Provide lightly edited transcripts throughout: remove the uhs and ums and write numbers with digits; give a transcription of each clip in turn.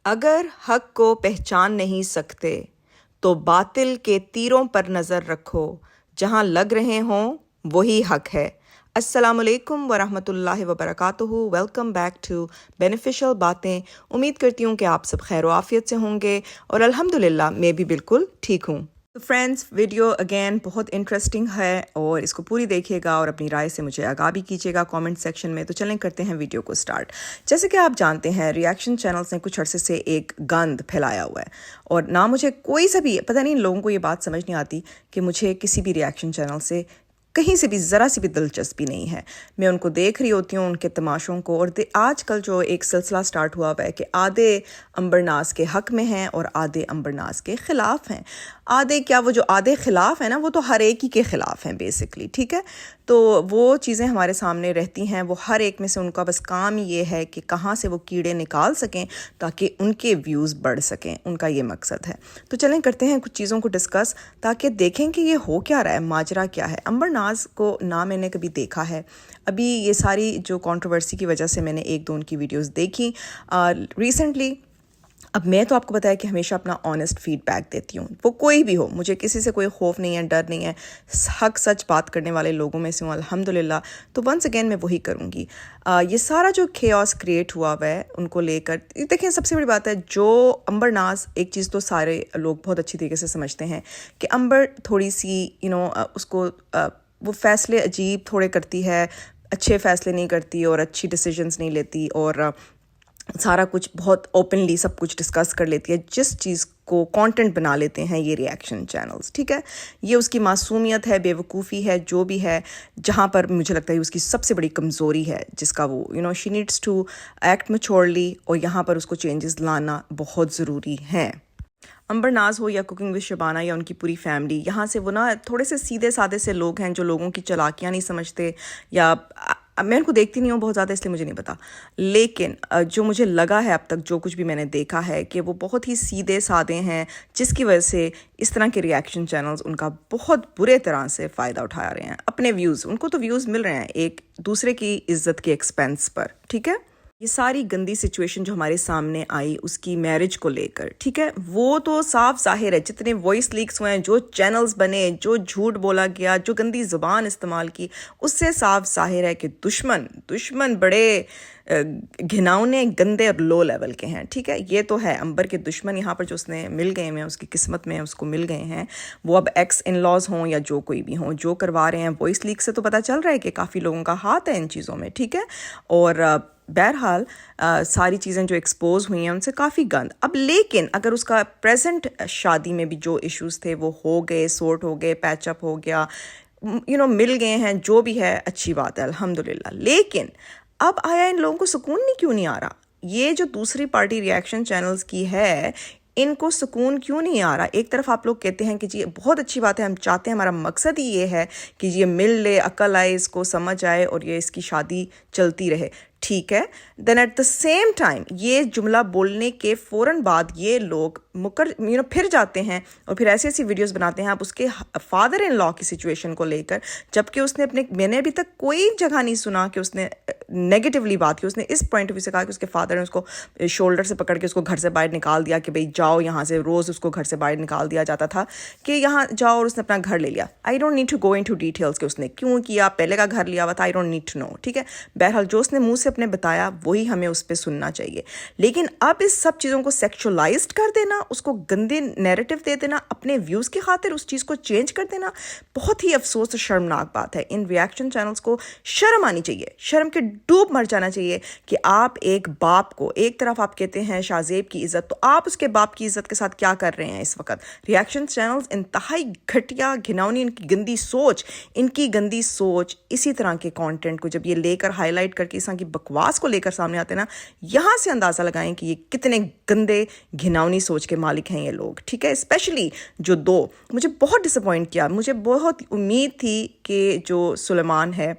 اگر حق کو پہچان نہیں سکتے تو باطل کے تیروں پر نظر رکھو، جہاں لگ رہے ہوں وہی حق ہے۔ السلام علیکم ورحمۃ اللہ وبرکاتہ۔ ویلکم بیک ٹو بینیفیشل باتیں۔ امید کرتی ہوں کہ آپ سب خیر و عافیت سے ہوں گے، اور الحمدللہ میں بھی بالکل ٹھیک ہوں۔ تو فرینڈس، ویڈیو اگین بہت انٹرسٹنگ ہے اور اس کو پوری دیکھیے گا اور اپنی رائے سے مجھے آگاہ بھی کیجیے گا کامنٹ سیکشن میں۔ تو چلیں کرتے ہیں ویڈیو کو سٹارٹ۔ جیسے کہ آپ جانتے ہیں، ریاکشن چینلز نے کچھ عرصے سے ایک گند پھیلایا ہوا ہے، اور نہ مجھے کوئی سا بھی پتہ نہیں، لوگوں کو یہ بات سمجھ نہیں آتی کہ مجھے کسی بھی ریاکشن چینل سے کہیں سے بھی ذرا سی بھی دلچسپی نہیں ہے۔ میں ان کو دیکھ رہی ہوتی ہوں، ان کے تماشوں کو، اور آج کل جو ایک سلسلہ سٹارٹ ہوا ہے کہ آدھے امبرناز کے حق میں ہیں اور آدھے امبرناز کے خلاف ہیں۔ آدھے کیا، وہ جو آدھے خلاف ہیں نا، وہ تو ہر ایک ہی کے خلاف ہیں بیسکلی، ٹھیک ہے؟ تو وہ چیزیں ہمارے سامنے رہتی ہیں، وہ ہر ایک میں سے ان کا بس کام یہ ہے کہ کہاں سے وہ کیڑے نکال سکیں تاکہ ان کے ویوز بڑھ سکیں، ان کا یہ مقصد ہے۔ تو چلیں کرتے ہیں کچھ چیزوں کو ڈسکس، تاکہ دیکھیں کہ یہ ہو کیا رہا ہے، ماجرا کیا ہے۔ امبرناز کو نہ میں نے کبھی دیکھا ہے، ابھی یہ ساری جو کنٹروورسی کی وجہ سے میں نے ایک دو ان کی ویڈیوز دیکھی ریسنٹلی۔ اب میں تو آپ کو بتایا کہ ہمیشہ اپنا آنیسٹ فیڈ بیک دیتی ہوں، وہ کوئی بھی ہو، مجھے کسی سے کوئی خوف نہیں ہے، ڈر نہیں ہے، حق سچ بات کرنے والے لوگوں میں سے ہوں الحمدللہ۔ تو ونس اگین میں وہی کروں گی۔ یہ سارا جو کیوس کریٹ ہوا ہے ان کو لے کر، دیکھیں سب سے بڑی بات ہے، جو امبرناز، ایک چیز تو سارے لوگ بہت اچھی طریقے سے سمجھتے ہیں کہ امبر تھوڑی سی اس کو وہ فیصلے عجیب تھوڑے کرتی ہے، اچھے فیصلے نہیں کرتی اور اچھی ڈیسیجنز نہیں لیتی، اور سارا کچھ بہت اوپنلی سب کچھ ڈسکس کر لیتی ہے، جس چیز کو کانٹینٹ بنا لیتے ہیں یہ ریاکشن چینلز، ٹھیک ہے؟ یہ اس کی معصومیت ہے، بے وقوفی ہے، جو بھی ہے، جہاں پر مجھے لگتا ہے اس کی سب سے بڑی کمزوری ہے، جس کا وہ she needs to act maturely, اور یہاں پر اس کو چینجز لانا بہت ضروری ہے۔ امبرناز ہو یا کوکنگ وتھ شبانہ یا ان کی پوری فیملی، یہاں سے وہ تھوڑے سے سیدھے سادے سے لوگ ہیں جو لوگوں کی چالاکیاں نہیں سمجھتے، یا میں ان کو دیکھتی نہیں ہوں بہت زیادہ، اس لیے مجھے نہیں پتا، لیکن جو مجھے لگا ہے اب تک، جو کچھ بھی میں نے دیکھا ہے، کہ وہ بہت ہی سیدھے سادے ہیں، جس کی وجہ سے اس طرح کے ریاکشن چینلز ان کا بہت برے طرح سے فائدہ اٹھا رہے ہیں اپنے ویوز، ان کو تو ویوز مل رہے ہیں ایک دوسرے کی عزت کے ایکسپینس پر، ٹھیک ہے؟ یہ ساری گندی سچویشن جو ہمارے سامنے آئی اس کی میرج کو لے کر، ٹھیک ہے، وہ تو صاف ظاہر ہے، جتنے وائس لیکس ہوئے ہیں، جو چینلز بنے، جو جھوٹ بولا گیا، جو گندی زبان استعمال کی، اس سے صاف ظاہر ہے کہ دشمن بڑے گھناؤنے، گندے اور لو لیول کے ہیں، ٹھیک ہے؟ یہ تو ہے امبر کے دشمن یہاں پر جو اس نے مل گئے ہیں، اس کی قسمت میں اس کو مل گئے ہیں، وہ اب ایکس ان لاز ہوں یا جو کوئی بھی ہوں، جو کروا رہے ہیں وائس لیک سے تو پتہ چل رہا ہے کہ کافی لوگوں کا ہاتھ ہے ان چیزوں میں، ٹھیک ہے؟ اور بہرحال ساری چیزیں جو ایکسپوز ہوئی ہیں ان سے کافی گند۔ اب لیکن اگر اس کا پریزنٹ شادی میں بھی جو ایشوز تھے وہ ہو گئے، سورٹ ہو گئے، پیچ اپ ہو گیا، مل گئے ہیں، جو بھی ہے اچھی بات ہے الحمدللہ، لیکن اب آیا ان لوگوں کو سکون کیوں نہیں آ رہا؟ یہ جو دوسری پارٹی ریاکشن چینلز کی ہے، ان کو سکون کیوں نہیں آ رہا؟ ایک طرف آپ لوگ کہتے ہیں کہ جی بہت اچھی بات ہے، ہم چاہتے ہیں، ہمارا مقصد ہی یہ ہے کہ یہ مل لے، عقل آئے، اس کو سمجھ آئے اور یہ اس کی شادی چلتی رہے، ٹھیک ہے؟ دین ایٹ دا سیم ٹائم یہ جملہ بولنے کے فوراً بعد یہ لوگ پھر جاتے ہیں اور پھر ایسی ویڈیوز بناتے ہیں آپ اس کے فادر ان لا کی سچویشن کو لے کر، جبکہ اس نے میں نے ابھی تک کوئی جگہ نہیں سنا کہ اس نے نیگیٹیولی بات کی۔ اس نے اس پوائنٹ آف ویو سے کہا کہ اس کے فادر نے اس کو شولڈر سے پکڑ کے اس کو گھر سے باہر نکال دیا، کہ بھئی جاؤ یہاں سے، روز اس کو گھر سے باہر نکال دیا جاتا تھا کہ یہاں جاؤ، اور اس نے اپنا گھر لے لیا۔ I don't need to go into details کہ اس نے کیوں کیا، پہلے کا گھر لیا ہوا تھا، I don't need to know, ٹھیک ہے؟ بہرحال جو اس نے منہ سے اپنے بتایا وہی ہمیں اس پہ سننا چاہیے، لیکن اب اس سب چیزوں کو سیکشولائزڈ کر دینا، اس کو گندے نیریٹو دے دینا، اپنے ویوز کی خاطر اس چیز کو چینج کر دینا، بہت ہی افسوس اور شرمناک بات ہے۔ ان ریاکشن چینلز کو شرم آنی چاہیے، شرم کے ڈوب مر جانا چاہیے کہ آپ ایک باپ کو، ایک طرف آپ کہتے ہیں شاہزیب کی عزت، تو آپ اس کے باپ کی عزت کے ساتھ کیا کر رہے ہیں اس وقت؟ ریاکشن چینلز انتہائی گھٹیا، گھناؤنی، ان کی گندی سوچ، اسی طرح کے کانٹینٹ کو جب یہ لے کر ہائی لائٹ کر کے اس طرح کی بکواس کو لے کر سامنے آتے ہیں نا، یہاں سے اندازہ لگائیں کہ یہ کتنے گندے گھناؤنی سوچ کے مالک ہیں یہ لوگ، ٹھیک ہے؟ اسپیشلی جو دو مجھے بہت ڈسپوائنٹ کیا، مجھے بہت امید تھی کہ جو سلیمان ہے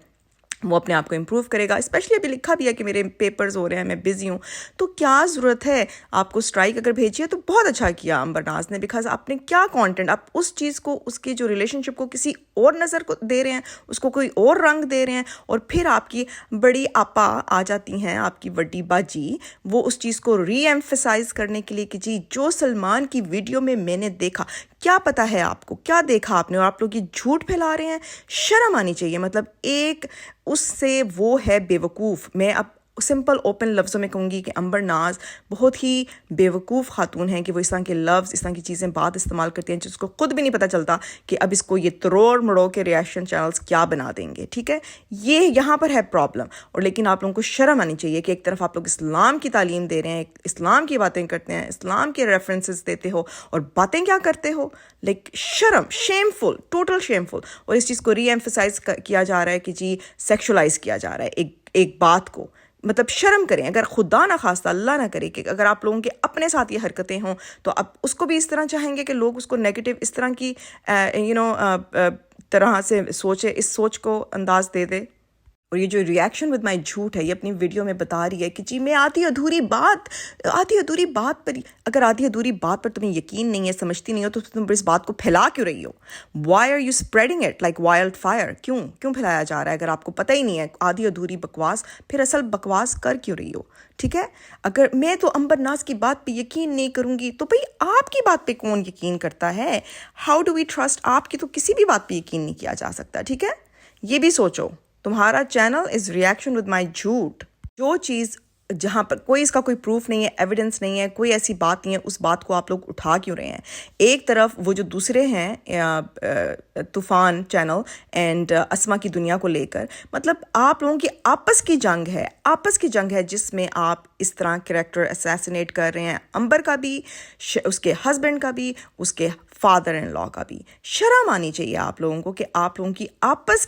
وہ اپنے آپ کو امپروو کرے گا. اسپیشلی ابھی لکھا بھی ہے کہ میرے پیپرز ہو رہے ہیں, میں بزی ہوں, تو کیا ضرورت ہے آپ کو اسٹرائک اگر بھیجی ہے تو بہت اچھا کیا امبر ناز نے, بیکاز آپ نے کیا کانٹینٹ, آپ اس چیز کو, اس کی جو ریلیشن شپ کو کسی اور نظر کو دے رہے ہیں, اس کو کوئی اور رنگ دے رہے ہیں, اور پھر آپ کی بڑی آپا آ جاتی ہیں, آپ کی بڑی باجی, وہ اس چیز کو ری ایمفسائز کرنے کے لیے کہ جی جو سلمان کی ویڈیو میں نے دیکھا, کیا پتہ ہے آپ کو, کیا دیکھا آپ نے, اور آپ لوگ یہ جھوٹ پھیلا رہے ہیں. شرم آنی چاہیے. مطلب ایک اس سے وہ ہے بیوقوف. میں اب سمپل اوپن لفظوں میں کہوں گی کہ امبر ناز بہت ہی بیوقوف خاتون ہیں کہ وہ اس طرح کے لفظ, اس طرح کی چیزیں بات استعمال کرتی ہیں جس کو خود بھی نہیں پتہ چلتا کہ اب اس کو یہ تروڑ مڑو کے ریئیکشن چینلز کیا بنا دیں گے. ٹھیک ہے, یہ یہاں پر ہے پرابلم. اور لیکن آپ لوگوں کو شرم آنی چاہیے کہ ایک طرف آپ لوگ اسلام کی تعلیم دے رہے ہیں, اسلام کی باتیں کرتے ہیں, اسلام کے ریفرنسز دیتے ہو, اور باتیں کیا کرتے ہو, لائک شرم, شیم فل, ٹوٹل شیم فل. اور اس چیز کو ری ایمفسائز کیا جا رہا ہے کہ جی سیکشولائز کیا جا رہا ہے ایک بات کو. مطلب شرم کریں. اگر خدا نہ خواستہ اللہ نہ کرے کہ اگر آپ لوگوں کے اپنے ساتھ یہ حرکتیں ہوں تو آپ اس کو بھی اس طرح چاہیں گے کہ لوگ اس کو نیگیٹو اس طرح کی طرح سے سوچے, اس سوچ کو انداز دے دے. اور یہ جو ریئیکشن ود مائی جھوٹ ہے, یہ اپنی ویڈیو میں بتا رہی ہے کہ جی میں آدھی ادھوری بات پر, اگر آدھی ادھوری بات پر تمہیں یقین نہیں ہے, سمجھتی نہیں ہو, تو تم اس بات کو پھیلا کیوں رہی ہو؟ Why are you spreading it like wildfire? کیوں پھیلایا جا رہا ہے اگر آپ کو پتہ ہی نہیں ہے آدھی ادھوری بکواس, پھر اصل بکواس کر کیوں رہی ہو؟ ٹھیک ہے, اگر میں تو امبر ناز کی بات پہ یقین نہیں کروں گی تو بھئی آپ کی بات پہ کون یقین کرتا ہے؟ How do we trust? آپ کی تو کسی بھی بات پہ یقین نہیں کیا جا سکتا. ٹھیک ہے, یہ بھی سوچو. تمہارا channel is reaction with my جھوٹ. جو چیز جہاں پر کوئی اس کا کوئی پروف نہیں ہے, ایویڈنس نہیں ہے, کوئی ایسی بات نہیں ہے, اس بات کو آپ لوگ اٹھا کیوں رہے ہیں؟ ایک طرف وہ جو دوسرے ہیں طوفان چینل اینڈ اسما کی دنیا کو لے کر, مطلب آپ لوگوں کی آپس کی جنگ ہے جس میں آپ اس طرح کریکٹر اسیسینیٹ کر رہے ہیں, امبر کا بھی, اس کے ہسبینڈ کا بھی, اس کے فادر ان لا کا بھی. شرم آنی چاہیے آپ لوگوں کو کہ آپ لوگوں کی آپس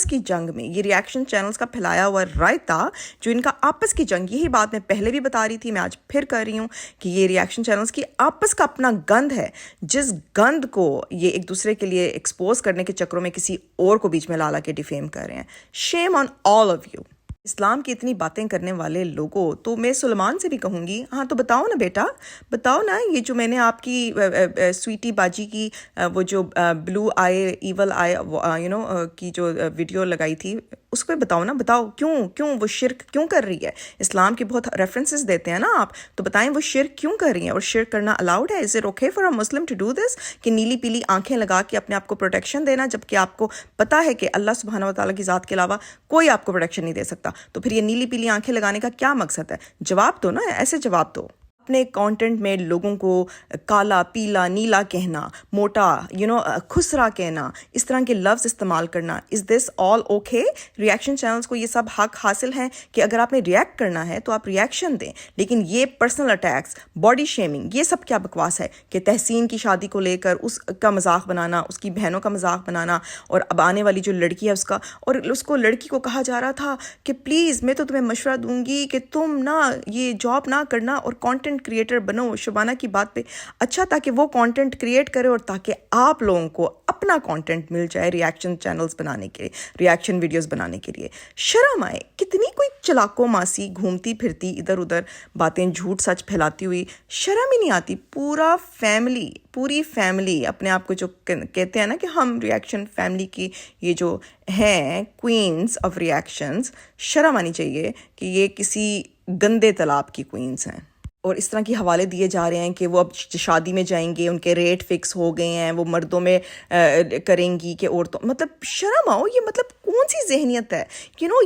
کی جنگ میں یہ ریئیکشن چینلز کا پھیلایا ہوا رائتا, جو ان کا آپس کی جنگ, یہی بات میں پہلے بھی بتا رہی تھی, میں آج پھر کر رہی ہوں کہ یہ ریئیکشن چینلز کی آپس کا اپنا گند ہے, جس گند کو یہ ایک دوسرے کے لیے ایکسپوز کرنے کے چکروں میں کسی اور کو بیچ میں لا کے ڈیفیم کر رہے ہیں. شیم آن آل آف یو. اسلام کی اتنی باتیں کرنے والے لوگوں, تو میں سلمان سے بھی کہوں گی, ہاں تو بتاؤ نا بیٹا, بتاؤ نا, یہ جو میں نے آپ کی سویٹی باجی کی وہ جو بلو آئے ایول آئے کی جو ویڈیو لگائی تھی, اس پہ بتاؤ نا, بتاؤ کیوں وہ شرک کیوں کر رہی ہے؟ اسلام کے بہت ریفرنسز دیتے ہیں نا آپ, تو بتائیں وہ شرک کیوں کر رہی ہیں, اور شرک کرنا الاؤڈ ہے؟ Is it okay for a Muslim to do this, کہ نیلی پیلی آنکھیں لگا کے اپنے آپ کو پروٹیکشن دینا, جبکہ آپ کو پتہ ہے کہ اللہ سبحانہ و تعالیٰ کی ذات کے علاوہ کوئی آپ کو پروٹیکشن نہیں دے سکتا. تو پھر یہ نیلی پیلی آنکھیں لگانے کا کیا مقصد ہے؟ جواب دو نا, ایسے جواب دو. اپنے کانٹینٹ میں لوگوں کو کالا, پیلا, نیلا کہنا, موٹا, خسرا کہنا, اس طرح کے لفظ استعمال کرنا, از دس آل اوکے؟ ریئیکشن چینلز کو یہ سب حق حاصل ہیں کہ اگر آپ نے ریئیکٹ کرنا ہے تو آپ ریئیکشن دیں, لیکن یہ پرسنل اٹیکس, باڈی شیمنگ, یہ سب کیا بکواس ہے کہ تحسین کی شادی کو لے کر اس کا مذاق بنانا, اس کی بہنوں کا مذاق بنانا, اور اب آنے والی جو لڑکی ہے اس کا, اور اس کو لڑکی کو کہا جا رہا تھا کہ پلیز میں تو تمہیں مشورہ دوں گی کہ تم نہ یہ جاب نہ کرنا اور کانٹینٹ کریٹر بنو شبانہ کی بات پہ, اچھا تاکہ وہ کانٹینٹ کریٹ کرے اور تاکہ آپ لوگوں کو اپنا کانٹینٹ مل جائے ریئیکشن چینلز بنانے کے, ریئیکشن ویڈیوز بنانے کے لیے. شرم آئے. کتنی کوئی چلاکو ماسی گھومتی پھرتی ادھر ادھر باتیں جھوٹ سچ پھیلاتی ہوئی, شرم ہی نہیں آتی. پوری فیملی اپنے آپ کو جو کہتے ہیں نا کہ ہم ریئیکشن فیملی کی یہ جو ہیں کوئینز آف ریئیکشنز, شرم آنی چاہیے کہ یہ کسی گندے تالاب کی کوئینز ہیں. اور اس طرح کے حوالے دیے جا رہے ہیں کہ وہ اب شادی میں جائیں گے, ان کے ریٹ فکس ہو گئے ہیں, وہ مردوں میں کریں گی کہ عورتوں, مطلب شرم آؤ. یہ مطلب کون سی ذہنیت ہے؟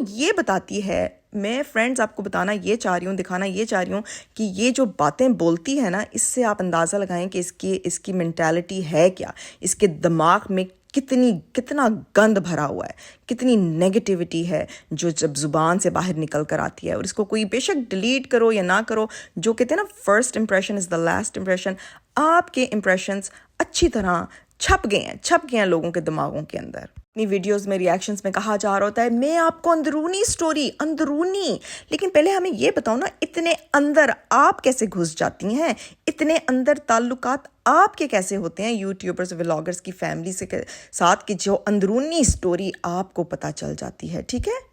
یہ بتاتی ہے, میں فرینڈز آپ کو بتانا یہ چاہ رہی ہوں, دکھانا یہ چاہ رہی ہوں کہ یہ جو باتیں بولتی ہے نا, اس سے آپ اندازہ لگائیں کہ اس کی مینٹالٹی ہے کیا, اس کے دماغ میں کتنا گند بھرا ہوا ہے, کتنی نیگیٹیوٹی ہے جو جب زبان سے باہر نکل کر آتی ہے. اور اس کو کوئی بے شک ڈیلیٹ کرو یا نہ کرو, جو کہتے ہیں نا first impression is the last impression, آپ کے امپریشنز اچھی طرح چھپ گئے ہیں لوگوں کے دماغوں کے اندر. اپنی ویڈیوز میں ریاکشنز میں کہا جا رہا ہوتا ہے میں آپ کو اندرونی سٹوری اندرونی، لیکن پہلے ہمیں یہ بتاؤ نا اتنے اندر آپ کیسے گھس جاتی ہیں، اتنے اندر تعلقات آپ کے کیسے ہوتے ہیں یوٹیوبرز ولاگرز کی فیملی سے ساتھ کہ جو اندرونی سٹوری آپ کو پتہ چل جاتی ہے. ٹھیک ہے،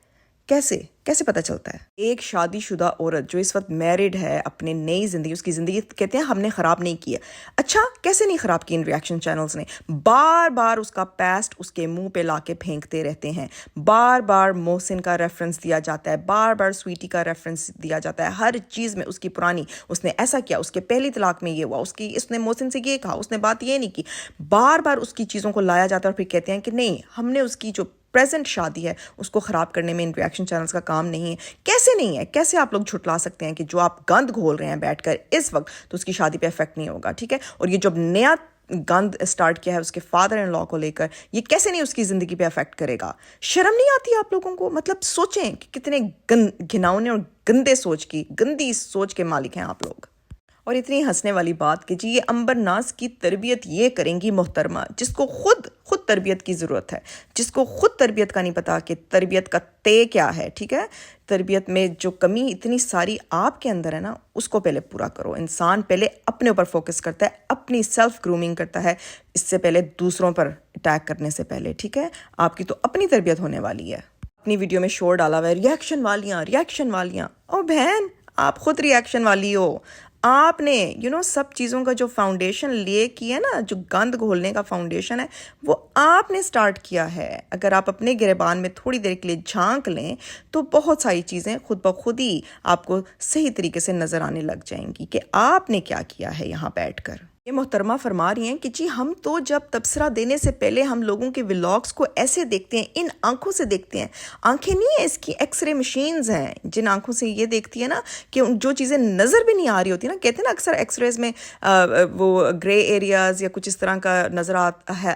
کیسے پتہ چلتا ہے؟ ایک شادی شدہ عورت جو اس وقت میرڈ ہے، اپنے نئی زندگی، اس کی زندگی کہتے ہیں ہم نے خراب نہیں کی ہے. اچھا کیسے نہیں خراب کی ان ریاکشن چینلز نے؟ بار بار اس کا پاسٹ اس کے منہ پہ لا کے پھینکتے رہتے ہیں، بار بار محسن کا ریفرنس دیا جاتا ہے، بار بار سویٹی کا ریفرنس دیا جاتا ہے، ہر چیز میں اس کی پرانی، اس نے ایسا کیا، اس کے پہلی طلاق میں یہ ہوا، اس نے محسن سے یہ کہا، اس نے بات یہ نہیں کی، بار بار اس کی چیزوں کو لایا جاتا ہے اور پھر کہتے ہیں کہ نہیں ہم نے اس کی جو پریزنٹ شادی ہے اس کو خراب کرنے میں ان ریاکشن چینلز کا کام نہیں ہے. کیسے نہیں ہے؟ کیسے آپ لوگ جھٹلا سکتے ہیں کہ جو آپ گند گھول رہے ہیں بیٹھ کر اس وقت تو اس کی شادی پہ افیکٹ نہیں ہوگا؟ ٹھیک ہے، اور یہ جب نیا گند اسٹارٹ کیا ہے اس کے فادر ان لا کو لے کر، یہ کیسے نہیں اس کی زندگی پہ افیکٹ کرے گا؟ شرم نہیں آتی آپ لوگوں کو؟ مطلب سوچیں کہ کتنے گھناؤنے اور گندی سوچ کے مالک ہیں آپ لوگ. اور اتنی ہنسنے والی بات کہ جی یہ عنبر ناز کی تربیت یہ کریں گی محترمہ جس کو خود تربیت کی ضرورت ہے، جس کو خود تربیت کا نہیں پتا کہ تربیت کا تے کیا ہے. ٹھیک ہے، تربیت میں جو کمی اتنی ساری آپ کے اندر ہے نا اس کو پہلے پورا کرو. انسان پہلے اپنے اوپر فوکس کرتا ہے، اپنی سیلف گرومنگ کرتا ہے اس سے پہلے دوسروں پر اٹیک کرنے سے پہلے. ٹھیک ہے، آپ کی تو اپنی تربیت ہونے والی ہے. اپنی ویڈیو میں شور ڈالا ہوا ہے ریاکشن والیاں. او بہن آپ خود ریاکشن والی ہو. آپ نے سب چیزوں کا جو فاؤنڈیشن لے کی ہے نا، جو گند گھولنے کا فاؤنڈیشن ہے وہ آپ نے سٹارٹ کیا ہے. اگر آپ اپنے گریبان میں تھوڑی دیر کے لیے جھانک لیں تو بہت ساری چیزیں خود بخود ہی آپ کو صحیح طریقے سے نظر آنے لگ جائیں گی کہ آپ نے کیا کیا ہے یہاں بیٹھ کر. یہ محترمہ فرما رہی ہیں کہ جی ہم تو جب تبصرہ دینے سے پہلے ہم لوگوں کے ولاگز کو ایسے دیکھتے ہیں، ان آنکھوں سے دیکھتے ہیں. آنکھیں نہیں ہیں اس کی، ایکس رے مشینز ہیں جن آنکھوں سے یہ دیکھتی ہے نا کہ جو چیزیں نظر بھی نہیں آ رہی ہوتی نا، کہتے ہیں نا اکثر ایکس ریز میں وہ گرے ایریاز یا کچھ اس طرح کا نظر آتا ہے،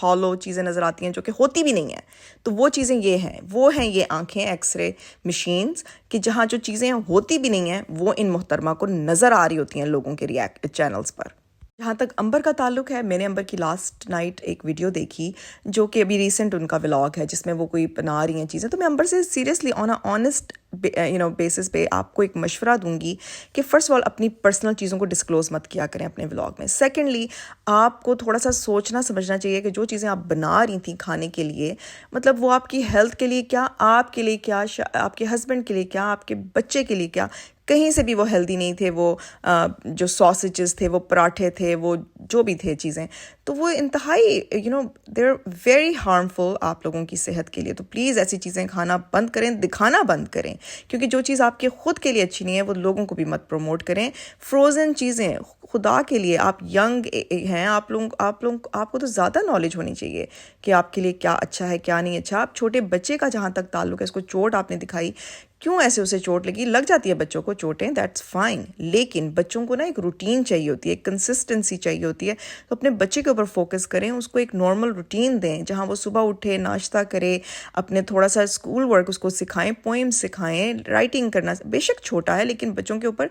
ہالو چیزیں نظر آتی ہیں جو کہ ہوتی بھی نہیں ہیں. تو وہ چیزیں وہ ہیں یہ آنکھیں ایکس رے مشینز کہ جہاں جو چیزیں ہوتی بھی نہیں ہیں وہ ان محترمہ کو نظر آ رہی ہوتی ہیں لوگوں کے چینلز پر. جہاں تک عنبر کا تعلق ہے، میں نے عنبر کی لاسٹ نائٹ ایک ویڈیو دیکھی جو کہ ابھی ریسنٹ ان کا ولاگ ہے جس میں وہ کوئی بنا رہی ہیں چیزیں. تو میں عنبر سے سیریسلی آن آنیسٹ بیسس پہ آپ کو ایک مشورہ دوں گی کہ فرسٹ آف آل اپنی پرسنل چیزوں کو ڈسکلوز مت کیا کریں اپنے ولاگ میں. سیکنڈلی آپ کو تھوڑا سا سوچنا سمجھنا چاہیے کہ جو چیزیں آپ بنا رہی تھیں کھانے کے لیے، مطلب وہ آپ کی ہیلتھ کے لیے کیا، آپ کے لیے کیا، آپ کے ہسبینڈ کے لیے کیا، آپ کے بچے کے لیے کیا، کہیں سے بھی وہ ہیلدی نہیں تھے. وہ جو ساسیجز تھے، وہ پراٹھے تھے، وہ جو بھی تھے چیزیں، تو وہ انتہائی دے آر ویری ہارمفل آپ لوگوں کی صحت کے لیے. تو پلیز ایسی چیزیں کھانا بند کریں، دکھانا بند کریں، کیونکہ جو چیز آپ کے خود کے لیے اچھی نہیں ہے وہ لوگوں کو بھی مت پروموٹ کریں. فروزن چیزیں خدا کے لیے، آپ ینگ ہیں، آپ کو تو زیادہ نالج ہونی چاہیے کہ آپ کے لیے کیا اچھا ہے کیا نہیں اچھا. آپ چھوٹے بچے کا جہاں تک تعلق ہے، اس کو چوٹ آپ نے دکھائی، کیوں ایسے اسے چوٹ لگ جاتی ہے بچوں کو چوٹیں، دیٹس فائن، لیکن بچوں کو نا ایک روٹین چاہیے ہوتی ہے، ایک کنسسٹنسی چاہیے ہوتی ہے. تو اپنے بچے کے اوپر فوکس کریں، اس کو ایک نارمل روٹین دیں جہاں وہ صبح اٹھے، ناشتہ کرے، اپنے تھوڑا سا اسکول ورک اس کو سکھائیں، پوئم سکھائیں، رائٹنگ کرنا. بے شک چھوٹا ہے لیکن بچوں کے اوپر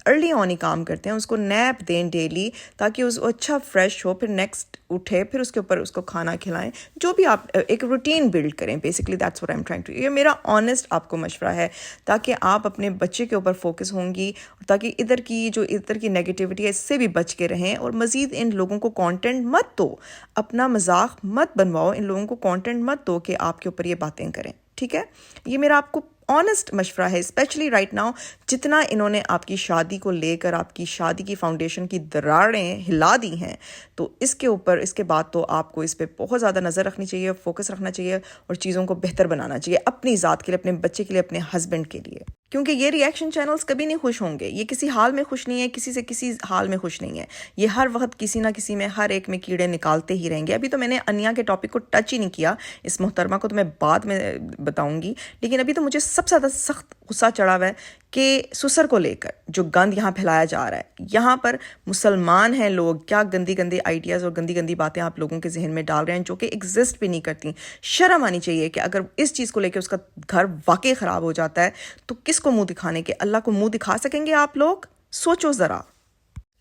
ارلی آن ہی کام کرتے ہیں. اس کو نیپ دیں ڈیلی تاکہ اس اچھا فریش ہو، پھر نیکسٹ اٹھے، پھر اس کے اوپر اس کو کھانا کھلائیں. جو بھی آپ ایک روٹین بلڈ کریں، basically that's what I am trying to. یہ میرا آنیسٹ آپ کو مشورہ ہے تاکہ آپ اپنے بچے کے اوپر فوکس ہوں گی، تاکہ ادھر کی نیگیٹیوٹی ہے اس سے بھی بچ کے رہیں. اور مزید ان لوگوں کو کانٹینٹ مت دو، اپنا مذاق مت بنواؤ، ان لوگوں کو کانٹینٹ مت دو کہ آپ کے اوپر یہ باتیں کریں. ٹھیک ہے، یہ میرا آپ کو آنیسٹ مشورہ ہے، اسپیشلی رائٹ ناؤ جتنا انہوں نے آپ کی شادی کو لے کر آپ کی شادی کی فاؤنڈیشن کی دراڑیں ہلا دی ہیں. تو اس کے اوپر اس کے بعد تو آپ کو اس پہ بہت زیادہ نظر رکھنی چاہیے، فوکس رکھنا چاہیے اور چیزوں کو بہتر بنانا چاہیے اپنی ذات کے لیے، اپنے بچے کے لیے، اپنے ہسبینڈ کے لیے. کیونکہ یہ ریاکشن چینلز کبھی نہیں خوش ہوں گے، یہ کسی حال میں خوش نہیں ہے، کسی سے کسی حال میں خوش نہیں ہے. یہ ہر وقت کسی نہ کسی میں، ہر ایک میں کیڑے نکالتے ہی رہیں گے. ابھی تو میں نے انیا کے ٹاپک کو ٹچ ہی نہیں کیا، اس محترمہ کو تو میں بعد میں بتاؤں گی. لیکن ابھی تو مجھے سب سے زیادہ سخت غصہ چڑھا ہوا ہے کہ سسر کو لے کر جو گند یہاں پھیلایا جا رہا ہے. یہاں پر مسلمان ہیں لوگ، کیا گندی گندی آئیڈیاز اور گندی گندی باتیں آپ لوگوں کے ذہن میں ڈال رہے ہیں جو کہ ایگزسٹ بھی نہیں کرتی. شرم آنی چاہیے کہ اگر اس چیز کو لے کے اس کا گھر واقعی خراب ہو جاتا ہے تو کس کو منہ دکھانے کے، اللہ کو منہ دکھا سکیں گے آپ لوگ؟ سوچو ذرا.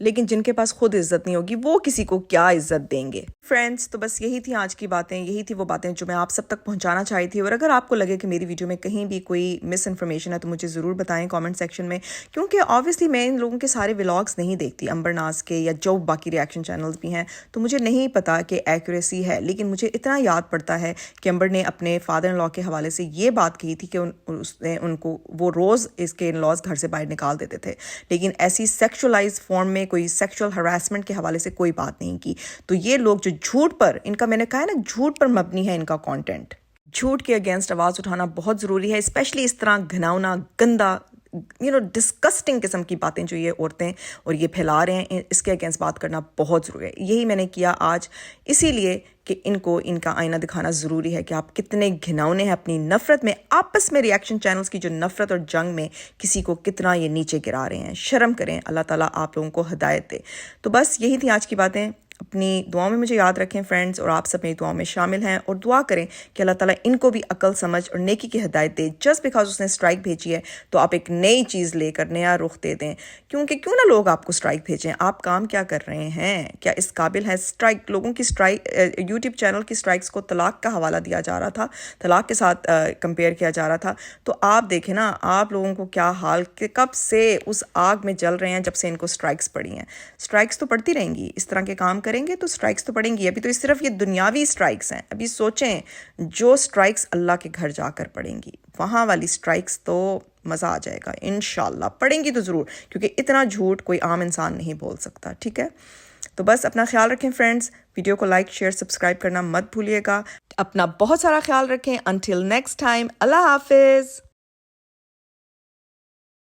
لیکن جن کے پاس خود عزت نہیں ہوگی وہ کسی کو کیا عزت دیں گے. فرینڈس، تو بس یہی تھی آج کی باتیں، یہی تھی وہ باتیں جو میں آپ سب تک پہنچانا چاہی تھی. اور اگر آپ کو لگے کہ میری ویڈیو میں کہیں بھی کوئی مس انفارمیشن ہے تو مجھے ضرور بتائیں کامنٹ سیکشن میں، کیونکہ آبویسلی میں ان لوگوں کے سارے ولاگس نہیں دیکھتی، امبر ناز کے یا جو باقی ریئیکشن چینلز بھی ہیں، تو مجھے نہیں پتا کہ ایکوریسی ہے. لیکن مجھے اتنا یاد پڑتا ہے کہ امبر نے اپنے فادر ان لا کے حوالے سے یہ بات کہی تھی کہ اس نے ان کو وہ روز اس کے ان لاز گھر سے باہر نکال دیتے تھے، لیکن ایسی سیکشولائز فارم میں کوئی سیکشول ہراسمنٹ کے حوالے سے کوئی بات نہیں کی. تو یہ لوگ جو جھوٹ پر، ان کا میں نے کہا ہے نا جھوٹ پر مبنی ہے ان کا کانٹینٹ، جھوٹ کے اگینسٹ آواز اٹھانا بہت ضروری ہے، اسپیشلی اس طرح گھناؤنا، گندا ڈسکسٹنگ قسم کی باتیں جو یہ عورتیں اور یہ پھیلا رہے ہیں، اس کے اگینسٹ بات کرنا بہت ضروری ہے. یہی میں نے کیا آج، اسی لیے کہ ان کو ان کا آئینہ دکھانا ضروری ہے کہ آپ کتنے گھناؤنے ہیں اپنی نفرت میں، آپس میں ریئیکشن چینلز کی جو نفرت اور جنگ میں کسی کو کتنا یہ نیچے گرا رہے ہیں. شرم کریں، اللہ تعالیٰ آپ لوگوں کو ہدایت دے. تو بس یہی تھی آج کی باتیں. اپنی دعاؤں میں مجھے یاد رکھیں فرینڈز، اور آپ سب میری دعاؤں میں شامل ہیں، اور دعا کریں کہ اللہ تعالیٰ ان کو بھی عقل، سمجھ اور نیکی کی ہدایت دے. جسٹ بیکاز اس نے اسٹرائک بھیجی ہے تو آپ ایک نئی چیز لے کر نیا رخ دے دیں، کیونکہ کیوں نہ لوگ آپ کو اسٹرائک بھیجیں. آپ کام کیا کر رہے ہیں؟ کیا اس قابل ہے؟ اسٹرائک لوگوں کی اسٹرائک، یوٹیوب چینل کی اسٹرائکس کو طلاق کا حوالہ دیا جا رہا تھا، طلاق کے ساتھ کمپیئر کیا جا رہا تھا. تو آپ دیکھیں نا آپ لوگوں کو کیا حال، کہ کب سے اس آگ میں جل رہے ہیں جب سے ان کو اسٹرائکس پڑی ہیں. اسٹرائکس تو پڑتی رہیں گی، اس طرح کے کام کریں گے تو اسٹرائکس تو پڑیں گی. ابھی تو صرف یہ دنیاوی اسٹرائکس ہیں، ابھی سوچیں جو اسٹرائکس اللہ کے گھر جا کر پڑیں گی، وہاں والی اسٹرائکس تو مزہ آ جائے گا. انشاءاللہ پڑیں گی تو ضرور، کیونکہ اتنا جھوٹ کوئی عام انسان نہیں بول سکتا. ٹھیک ہے، تو بس اپنا خیال رکھیں فرینڈز، ویڈیو کو لائک، شیئر، سبسکرائب کرنا مت بھولیے گا. اپنا بہت سارا خیال رکھیں. انٹل نیکسٹ ٹائم، اللہ حافظ.